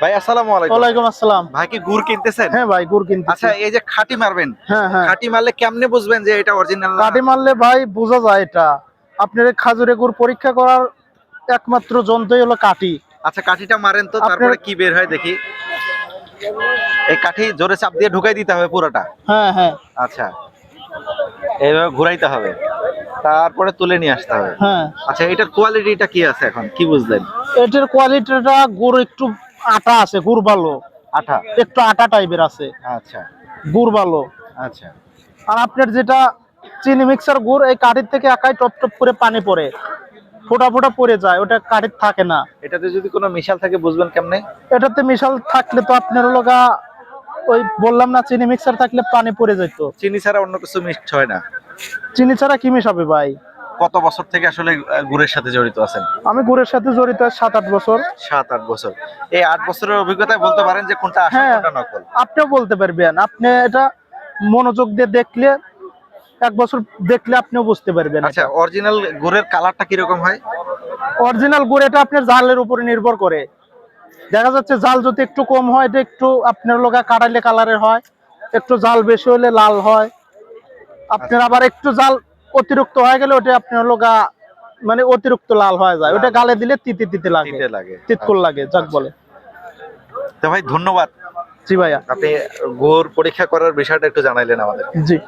ভাই আসসালামু আলাইকুম। ওয়ালাইকুম আসসালাম। ভাই কি গুড় কিনতেছেন? হ্যাঁ ভাই, গুড় কিনতেছি। আচ্ছা, এই যে খাঁটি মারবেন, হ্যাঁ হ্যাঁ, খাঁটি মারলে কেমনে বুঝবেন যে এটা অরিজিনাল না? কাঠি মারলে ভাই বোঝা যায় এটা। আপনার এই খাজুরে গুড় পরীক্ষা করার একমাত্র যন্ত্রই হলো কাঠি। আচ্ছা, কাঠিটা মারেন তো, আপনার তারপরে কি বের হয় দেখি। এই কাঠি জোরে চাপ দিয়ে ঢুকাই দিতে হবে পুরোটা। হ্যাঁ হ্যাঁ আচ্ছা, এইভাবে ঘুরাইতে হবে, তারপরে তুলে নিয়ে আসতে হবে। হ্যাঁ, আচ্ছা, এটার কোয়ালিটিটা কি আছে এখন কি বুঝলেন? এটার কোয়ালিটিটা গুড় একটু আটা আছে, গুড় ভালো, আঠা। একটু আটা টাইপের আছে, আচ্ছা গুড় ভালো। আচ্ছা আর আপনার যেটা চিনি মিক্সার গুড়, এই কাঠির থেকে একাই টপ টপ করে পানি পড়ে, ফোঁটা ফোঁটা পড়ে যায়, ওটা কাঠির থাকে না। এটাতে যদি কোনো মিশাল থাকে বুঝবেন কেমনে? এটাতে মিশাল থাকলে তো আপনার লগা ওই বললাম না, চিনি মিক্সার থাকলে পানি পড়ে যেত। চিনি ছাড়া অন্য কিছু মিক্সড হয় না? চিনি ছাড়া কি মিশাবে ভাই? কত বছর থেকে আসলে গুড়ের সাথে জড়িত আছেন? আমি গুড়ের সাথে জড়িত 7-8 বছর। 7-8 বছর। এই 8 বছরের অভিজ্ঞতায় বলতে পারেন যে কোনটা আসল হ্যাঁ, কোনটা নকল? আপনিও বলতে পারবেন। আপনি এটা মনোযোগ দিয়ে দেখলে, 1 বছর দেখলে আপনিও বুঝতে পারবেন। আচ্ছা, অরিজিনাল গুড়ের কালারটা কিরকম হয়? অরিজিনাল গুড় এটা আপনার জালের উপরে নির্ভর করে। দেখা যাচ্ছে জাল যদি একটু কম হয়, এটা একটু আপনার লগা কাটাইলে কালারের হয়, একটু জাল বেশি হলে লাল হয়। আপনার আবার একটু জাল অতিরিক্ত হয়ে গেলে ওটা আপনার লগা মানে অতিরিক্ত লাল হয়ে যায়, ওটা গালে দিলে তিতে তিতে লাগে, তিতে লাগে। তিতকুল লাগে যাক আচ্ছা। বলে। তো ভাই ধন্যবাদ, জি ভাইয়া, আপনি গুড় পরীক্ষা করার বিষয়টা একটু জানাইলেন আমাদের। জি।